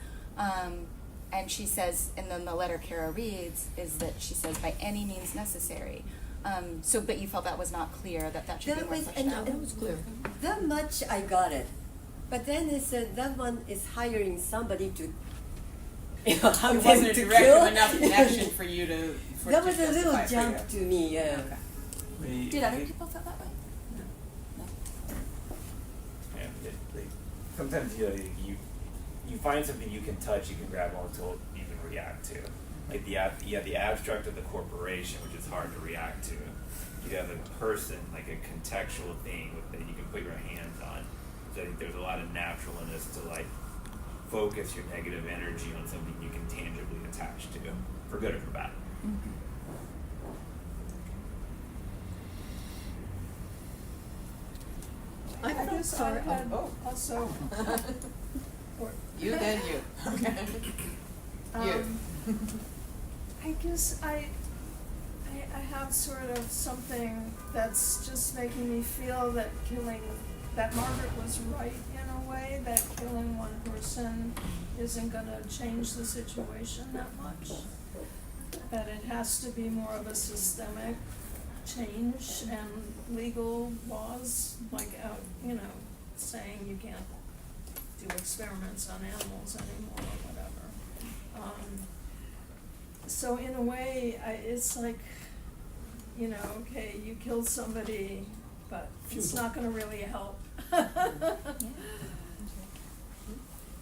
And she says, and then the letter Kara reads is that she says, by any means necessary. But you felt that was not clear, that should be more fleshed out. It was clear. That much I got it. But then it said that one is hiring somebody to It wasn't a direct enough connection for you to. That was a little jump to me, yeah. Okay. Did other people feel that way? No. Yeah, sometimes you find something you can touch, you can grab onto, you can react to. Like the abstract of the corporation, which is hard to react to. you have a person, like a contextual thing that you can put your hands on. So I think there's a lot of naturalness to like focus your negative energy on something you can tangibly attach to, for good or for bad. I guess I had also, or, You then you. Okay. You. I guess I have sort of something that's just making me feel that Margaret was right in a way, that killing one person isn't gonna change the situation that much. That it has to be more of a systemic change and legal laws, like saying you can't do experiments on animals anymore or whatever. So in a way, it's like, okay, you killed somebody, but it's not gonna really help.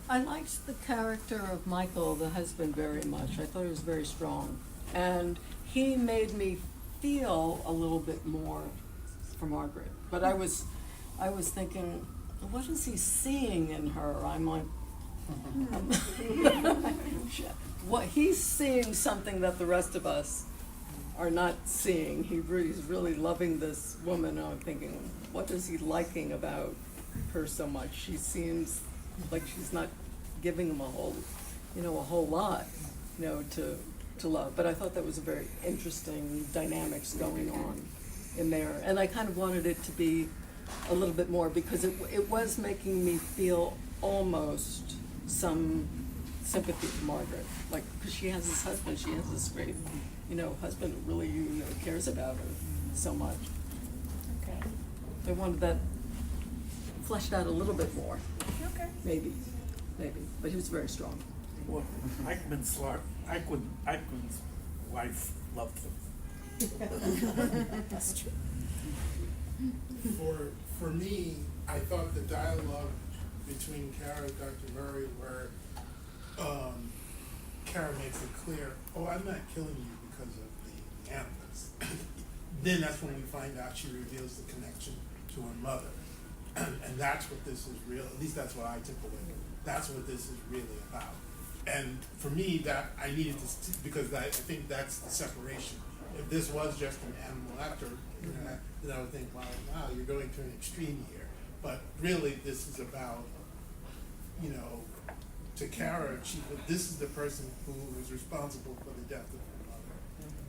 I liked the character of Michael, the husband, very much. I thought he was very strong. And he made me feel a little bit more for Margaret. But I was thinking, what is he seeing in her? I'm like, what he's seeing something that the rest of us are not seeing. He's really loving this woman. I'm thinking, what is he liking about her so much? She seems like she's not giving him a whole lot, to love. But I thought that was a very interesting dynamics going on in there. And I kind of wanted it to be a little bit more, because it was making me feel almost some sympathy for Margaret. Like, because she has this husband, she has this great, husband who really, cares about her so much. Okay. I wanted that fleshed out a little bit more. Okay. Maybe, but he was very strong. Well, Eichmann's wife loved him. That's true. For me, I thought the dialogue between Kara and Dr. Murray, where Kara makes it clear, I'm not killing you because of the animals. Then that's when we find out she reveals the connection to her mother. And that's what this is real, at least that's what I took away. That's what this is really about. And for me, that I needed to, because I think that's the separation. If this was just an animal actor, then I would think, wow, you're going to an extreme here. But really, this is about, to Kara, this is the person who was responsible for the death of her mother.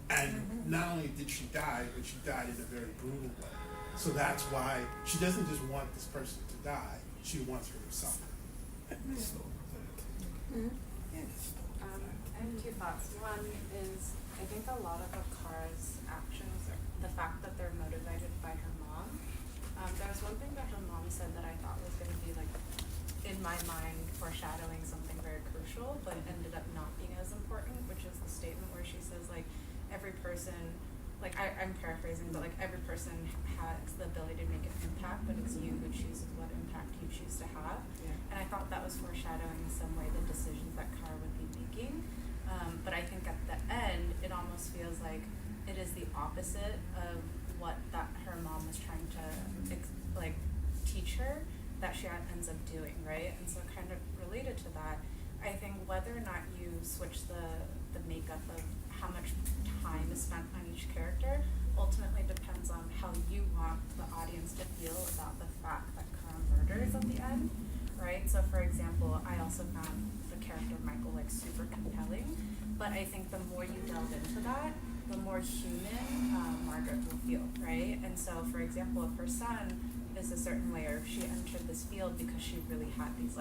And not only did she die, but she died in a very brutal way. So that's why she doesn't just want this person to die, she wants her to suffer. I have two thoughts. One is, I think a lot of Akara's actions, the fact that they're motivated by her mom. There was one thing that her mom said that I thought was going to be, like, in my mind, foreshadowing something very crucial, but ended up not being as important, which is the statement where she says, like, every person, like, I'm paraphrasing, but, like, every person has the ability to make an impact, but it's you who chooses what impact you choose to have. Yeah. And I thought that was foreshadowing in some way the decisions that Kara would be making. But I think at the end, it almost feels like it is the opposite of what that her mom was trying to teach her, that she ends up doing, right? And so kind of related to that, I think whether or not you switch the makeup of how much time is spent on each character ultimately depends on how you want the audience to feel about the fact that Kara murders at the end, right? So for example, I also found the character of Michael super compelling, but I think the more you delve into that, the more human Margaret will feel, right? And so for example, if her son is a certain way, or if she entered this field because she really had these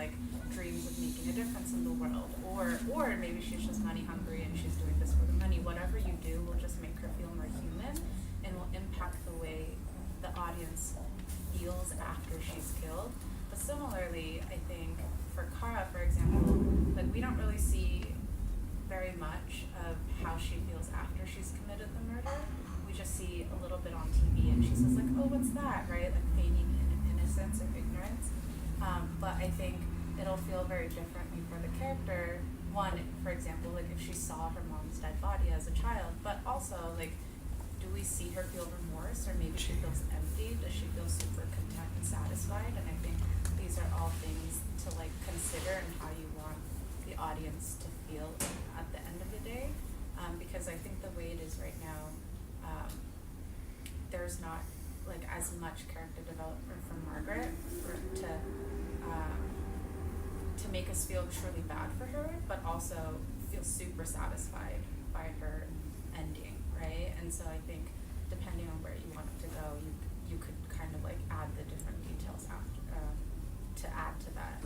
dreams of making a difference in the world, or maybe she's just money hungry and she's doing this for the money, whatever you do will just make her feel more human and will impact the way the audience feels after she's killed. But similarly, I think for Kara, for example, we don't really see very much of how she feels after she's committed the murder. We just see a little bit on TV and she says what's that, right? Feigning innocence or ignorance. But I think it'll feel very differently for the character. One, for example, if she saw her mom's dead body as a child, but also do we see her feel remorse, or maybe she feels empty? Does she feel super content and satisfied? And I think these are all things to like consider and how you want the audience to feel at the end of the day. Because I think the way it is right now, there's not like as much character development from Margaret to make us feel truly bad for her, but also feel super satisfied by her ending, right? And so I think depending on where you want it to go, you could kind of like add the different details after to add to that.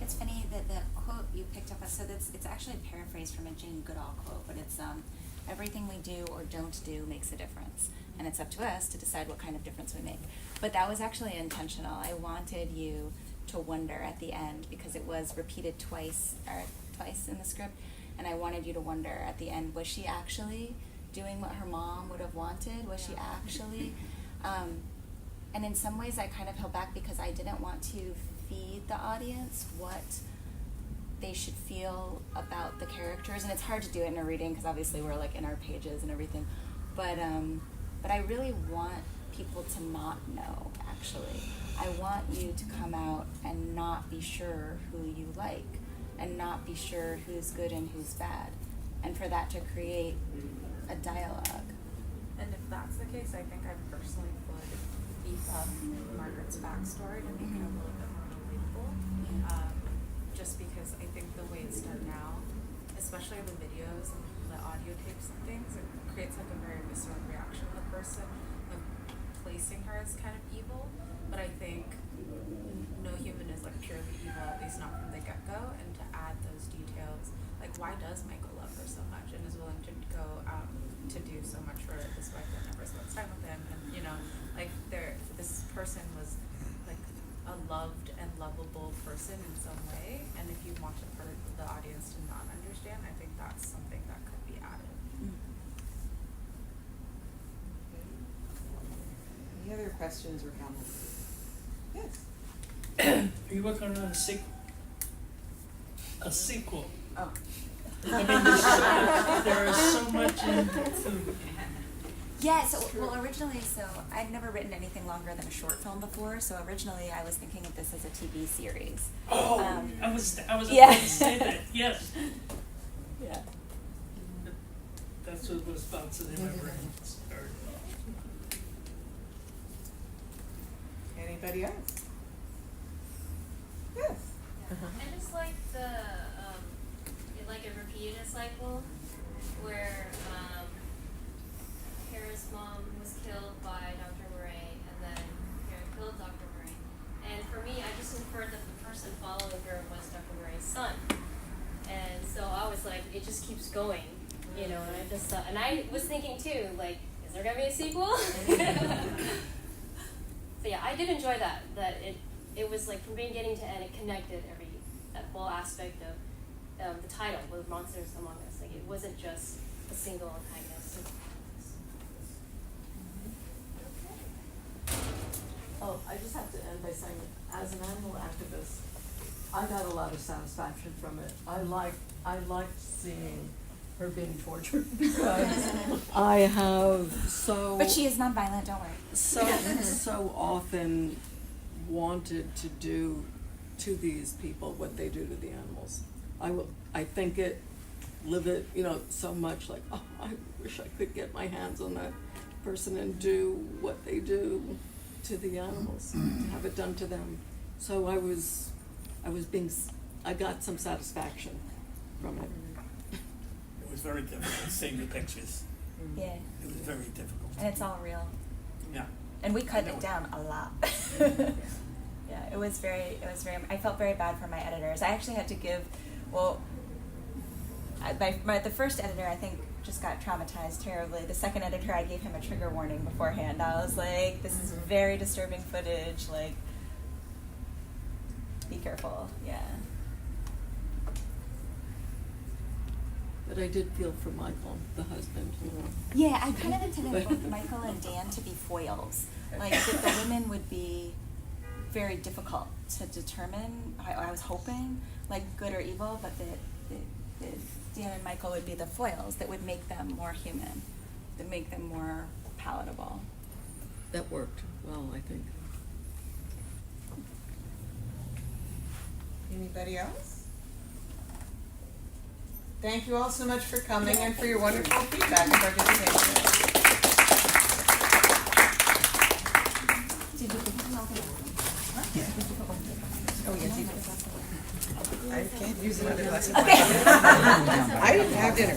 It's funny that the quote you picked up, so it's actually a paraphrase from a Jane Goodall quote, but it's everything we do or don't do makes a difference, and it's up to us to decide what kind of difference we make. But that was actually intentional. I wanted you to wonder at the end, because it was repeated twice in the script, and I wanted you to wonder at the end, was she actually doing what her mom would have wanted? Was she actually? And in some ways I kind of held back because I didn't want to feed the audience what they should feel about the characters, and it's hard to do it in a reading because obviously we're like in our pages and everything, but I really want people to not know, actually. I want you to come out and not be sure who you like, and not be sure who's good and who's bad, and for that to create a dialogue. And if that's the case, I think I personally would beef up Margaret's backstory to make it a little bit more relatable. Just because I think the way it's done now, especially the videos and the audio tapes and things, it creates like a very visceral reaction of the person, of placing her as kind of evil. But I think no human is like purely evil, at least not from the get-go, and to add those details, like why does Michael love her so much and is willing to go out to do so much for his wife that never spends time with him, and you know, like this person was like a loved and lovable person in some way, and if you want the audience to not understand, I think that's something that could be added. Any other questions or comments? Yes. Are you working on a sequel? A sequel. Oh. I mean, there is so much into. Yeah, well originally, I'd never written anything longer than a short film before, so originally I was thinking of this as a TV series. Oh, I was yeah. about to say that, yes. Yeah. That's what was bouncing in my brain. Sorry. Anybody else? Yes. I just like like a repeated cycle where Kara's mom was killed by Dr. Murray, and then Kara killed Dr. Murray. And for me, I just inferred that the person following her was Dr. Murray's son. And so I was like, it just keeps going, you know, and I just and I was thinking too, like, is there gonna be a sequel? So yeah, I did enjoy that it was like from beginning to end, it connected that whole aspect of the title with Monsters Among Us. Like it wasn't just a single antagonist. Oh, I just have to end by saying, as an animal activist, I got a lot of satisfaction from it. I liked seeing her being tortured because I have so. But she is nonviolent, don't worry. So often wanted to do to these people what they do to the animals. I think it, live it, so much like, oh, I wish I could get my hands on that person and do what they do to the animals, to have it done to them. So I got some satisfaction from it. It was very difficult seeing the pictures. Yeah. It was very difficult. And it's all real. Yeah. And we cut it down a lot. Yeah, it was very, I felt very bad for my editors. I actually had to give, the first editor, I think, just got traumatized terribly. The second editor, I gave him a trigger warning beforehand. I was like, this is very disturbing footage, like, be careful, yeah. But I did feel for Michael, the husband, Yeah, I kind of intended both Michael and Dan to be foils. Like, that the women would be very difficult to determine. I was hoping, like, good or evil, but that Dan and Michael would be the foils that would make them more human. make them more palatable. That worked well, I think. Anybody else? Thank you all so much for coming and for your wonderful feedback and participation. Oh, yes, you did. I can't use another glass of wine. I didn't have dinner.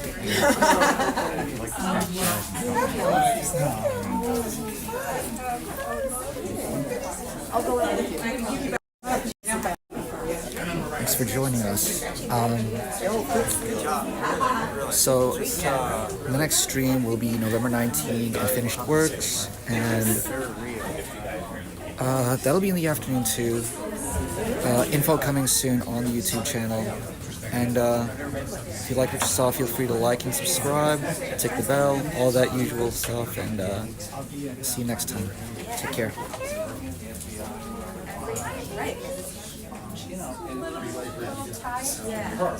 Thanks for joining us. So the next stream will be November 19th, Unfinished Works, and that'll be in the afternoon too. Info coming soon on the YouTube channel. And if you like what you saw, feel free to like and subscribe, tick the bell, all that usual stuff, and see you next time. Take care. Yeah.